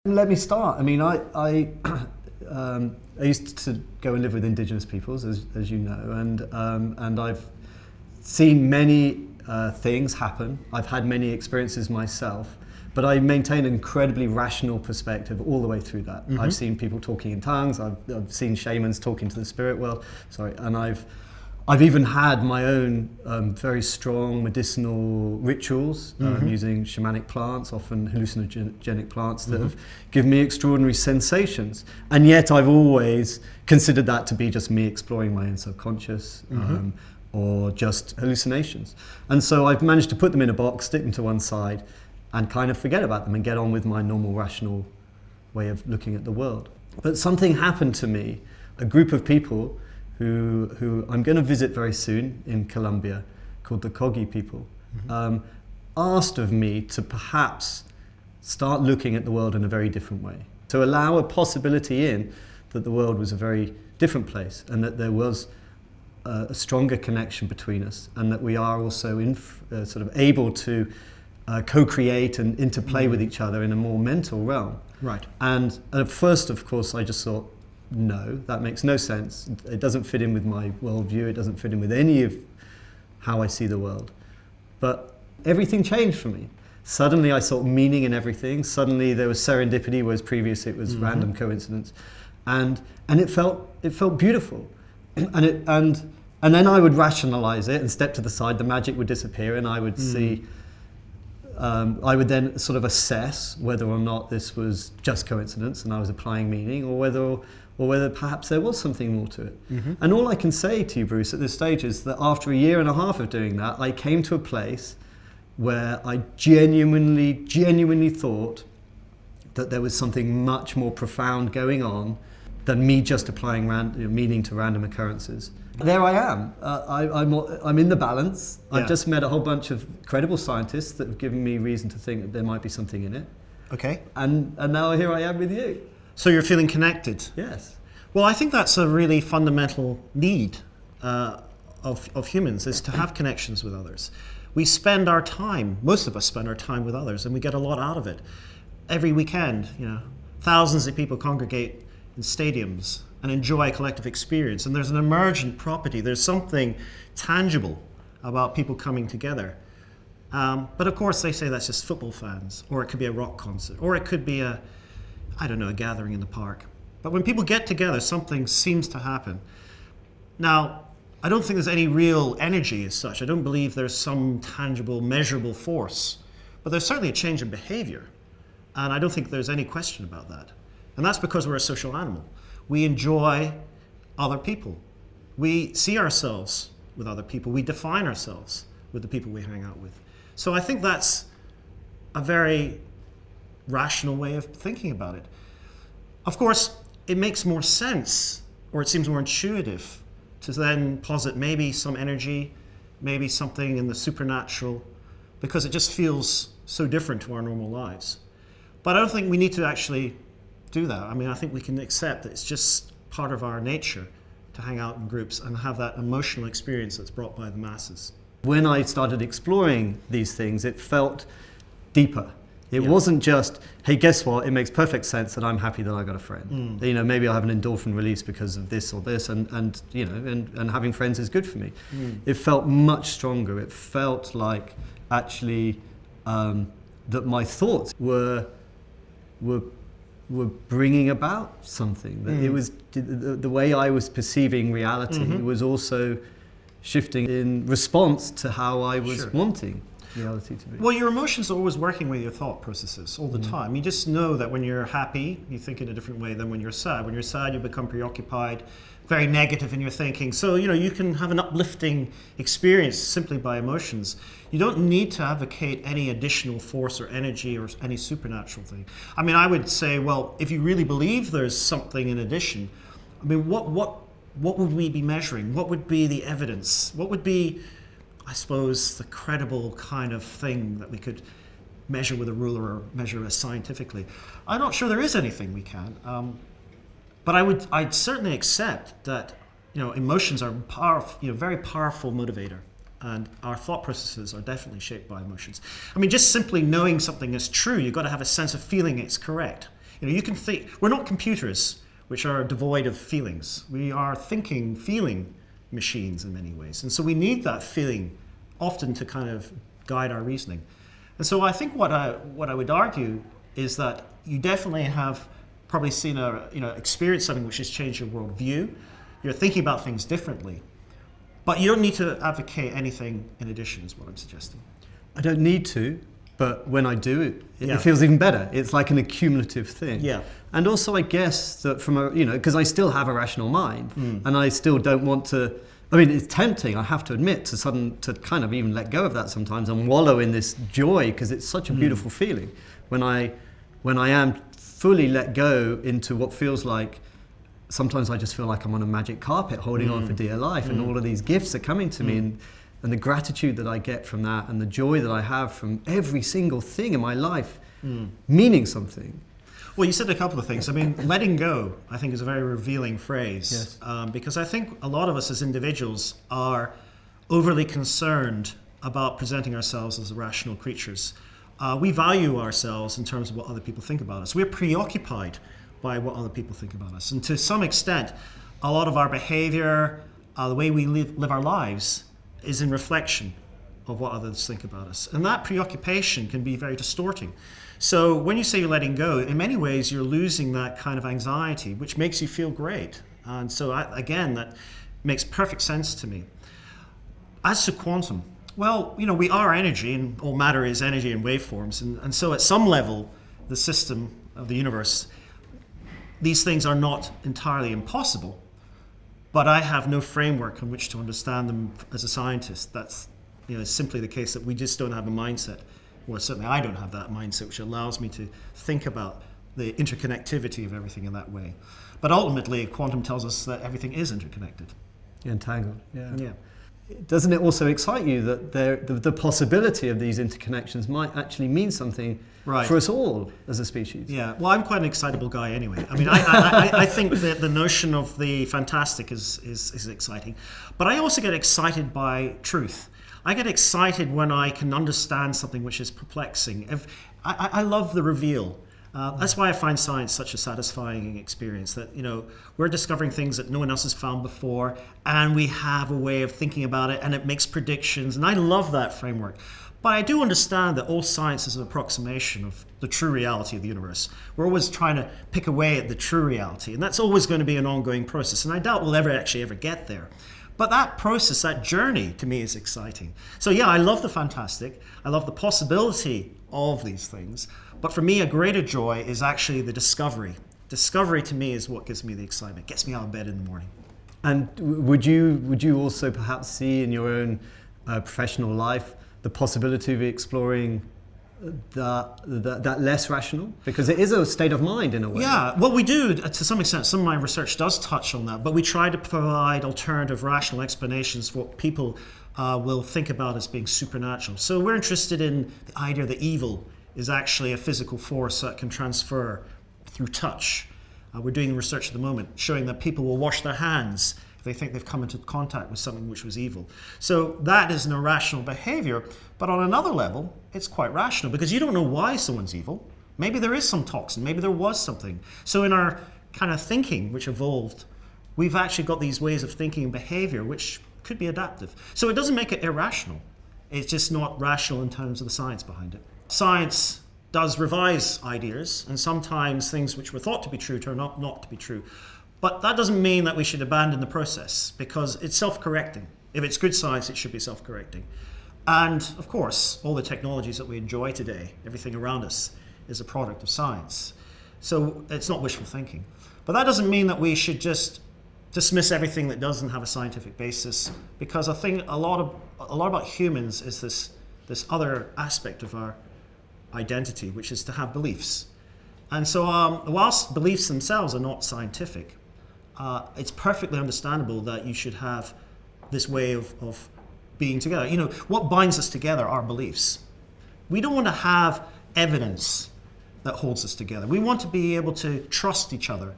Let me start. I mean, I used to go and live with Indigenous peoples, as you know, and I've seen many things happen. I've had many experiences myself, but I maintain an incredibly rational perspective all the way through that. Mm-hmm. I've seen people talking in tongues. I've seen shamans talking to the spirit world. And I've even had my own very strong medicinal rituals using shamanic plants, often hallucinogenic plants that have given me extraordinary sensations. And yet I've always considered that to be just me exploring my own subconscious or just hallucinations. And so I've managed to put them in a box, stick them to one side, and kind of forget about them and get on with my normal rational way of looking at the world. But something happened to me, a group of people who I'm going to visit very soon in Colombia, called the Kogi people, asked of me to perhaps start looking at the world in a very different way, to allow a possibility in that the world was a very different place and that there was a stronger connection between us, and that we are also sort of able to co-create and interplay with each other in a more mental realm. Right. And at first, of course, I just thought, no, that makes no sense. It doesn't fit in with my worldview. It doesn't fit in with any of how I see the world. But everything changed for me. Suddenly I saw meaning in everything. Suddenly there was serendipity, whereas previously it was random coincidence. And it felt beautiful. And then I would rationalize it and step to the side. The magic would disappear, and I would see. I would then sort of assess whether or not this was just coincidence and I was applying meaning, or whether perhaps there was something more to it. And all I can say to you, Bruce, at this stage is that after a year and a half of doing that, I came to a place where I genuinely thought that there was something much more profound going on than me just applying meaning to random occurrences. There I am. I'm in the balance. Yeah. I've just met a whole bunch of credible scientists that have given me reason to think that there might be something in it. Okay. And now here I am with you. So you're feeling connected? Yes. Well, I think that's a really fundamental need of humans, is to have connections with others. We spend our time, most of us spend our time with others, and we get a lot out of it. Every weekend, thousands of people congregate in stadiums and enjoy a collective experience. And there's an emergent property. There's something tangible about people coming together. But of course, they say that's just football fans, or it could be a rock concert, or it could be a gathering in the park. But when people get together, something seems to happen. Now, I don't think there's any real energy as such. I don't believe there's some tangible, measurable force. But there's certainly a change in behavior. And I don't think there's any question about that. And that's because we're a social animal. We enjoy other people. We see ourselves with other people. We define ourselves with the people we hang out with. So I think that's a very rational way of thinking about it. Of course, it makes more sense, or it seems more intuitive, to then posit maybe some energy, maybe something in the supernatural, because it just feels so different to our normal lives. But I don't think we need to actually do that. I mean, I think we can accept that it's just part of our nature to hang out in groups and have that emotional experience that's brought by the masses. When I started exploring these things, it felt deeper. It wasn't just, hey, guess what? It makes perfect sense that I'm happy that I got a friend. Maybe I'll have an endorphin release because of this or this, and having friends is good for me. It felt much stronger. It felt like actually that my thoughts were bringing about something. That it was the way I was perceiving reality was also shifting in response to how I was wanting reality to be. Well, your emotions are always working with your thought processes all the time. You just know that when you're happy, you think in a different way than when you're sad. When you're sad, you become preoccupied, very negative in your thinking. So, you can have an uplifting experience simply by emotions. You don't need to advocate any additional force or energy or any supernatural thing. I mean, I would say, well, if you really believe there's something in addition, I mean, what would we be measuring? What would be the evidence? What would be, I suppose, the credible kind of thing that we could measure with a ruler or measure as scientifically? I'm not sure there is anything we can. But I'd certainly accept that, emotions are powerful, very powerful motivator, and our thought processes are definitely shaped by emotions. I mean, just simply knowing something is true, you've got to have a sense of feeling it's correct. You can think. We're not computers, which are devoid of feelings. We are thinking, feeling machines in many ways, and so we need that feeling often to kind of guide our reasoning. And so I think what I would argue is that you definitely have probably seen experienced something which has changed your worldview. You're thinking about things differently, but you don't need to advocate anything in addition, is what I'm suggesting. I don't need to, but when I do, it Yeah. feels even better. It's like an accumulative thing. Yeah. And also, I guess that because I still have a rational mind, and I still don't want to. I mean, it's tempting, I have to admit, to kind of even let go of that sometimes and wallow in this joy, because it's such a beautiful feeling when I am fully let go into what feels like. Sometimes I just feel like I'm on a magic carpet holding on for dear life, and all of these gifts are coming to me, and the gratitude that I get from that, and the joy that I have from every single thing in my life meaning something. Well, you said a couple of things. I mean, letting go, I think, is a very revealing phrase. Yes. Because I think a lot of us as individuals are overly concerned about presenting ourselves as rational creatures. We value ourselves in terms of what other people think about us. We're preoccupied by what other people think about us. And to some extent, a lot of our behavior, the way we live our lives, is in reflection of what others think about us. And that preoccupation can be very distorting. So when you say you're letting go, in many ways you're losing that kind of anxiety, which makes you feel great. And so again, that makes perfect sense to me. As to quantum, well, we are energy, and all matter is energy in waveforms. And so at some level, the system of the universe, these things are not entirely impossible, but I have no framework on which to understand them as a scientist. That's it's simply the case that we just don't have a mindset. Well, certainly I don't have that mindset which allows me to think about the interconnectivity of everything in that way. But ultimately, quantum tells us that everything is interconnected. Entangled, yeah. Yeah. Doesn't it also excite you that the possibility of these interconnections might actually mean something for us all as a species? Yeah, well, I'm quite an excitable guy anyway. I mean, I think that the notion of the fantastic is exciting. But I also get excited by truth. I get excited when I can understand something which is perplexing. I love the reveal. That's why I find science such a satisfying experience, that we're discovering things that no one else has found before, and we have a way of thinking about it, and it makes predictions, and I love that framework. But I do understand that all science is an approximation of the true reality of the universe. We're always trying to pick away at the true reality, and that's always going to be an ongoing process, and I doubt we'll ever get there. But that process, that journey, to me is exciting. So yeah, I love the fantastic. I love the possibility of these things. But for me, a greater joy is actually the discovery. Discovery to me is what gives me the excitement, gets me out of bed in the morning. And would you also perhaps see in your own professional life the possibility of exploring that less rational? Because it is a state of mind in a way. Yeah, well, we do to some extent. Some of my research does touch on that, but we try to provide alternative rational explanations for what people will think about as being supernatural. So we're interested in the idea that evil is actually a physical force that can transfer through touch. We're doing research at the moment showing that people will wash their hands if they think they've come into contact with something which was evil. So that is an irrational behavior, but on another level, it's quite rational, because you don't know why someone's evil. Maybe there is some toxin, maybe there was something. So in our kind of thinking, which evolved, we've actually got these ways of thinking and behavior which could be adaptive. So it doesn't make it irrational. It's just not rational in terms of the science behind it. Science does revise ideas, and sometimes things which were thought to be true turn out not to be true. But that doesn't mean that we should abandon the process, because it's self-correcting. If it's good science, it should be self-correcting. And of course, all the technologies that we enjoy today, everything around us, is a product of science. So it's not wishful thinking. But that doesn't mean that we should just dismiss everything that doesn't have a scientific basis, because I think a lot about humans is this other aspect of our identity, which is to have beliefs. And so whilst beliefs themselves are not scientific, it's perfectly understandable that you should have this way of being together. What binds us together are beliefs. We don't want to have evidence that holds us together. We want to be able to trust each other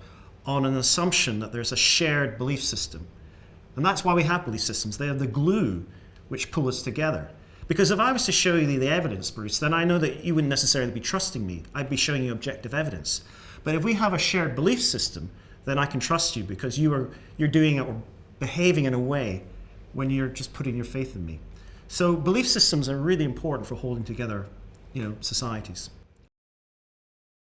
on an assumption that there's a shared belief system. And that's why we have belief systems. They are the glue which pull us together. Because if I was to show you the evidence, Bruce, then I know that you wouldn't necessarily be trusting me. I'd be showing you objective evidence. But if we have a shared belief system, then I can trust you because you're doing it or behaving in a way when you're just putting your faith in me. So belief systems are really important for holding together, societies.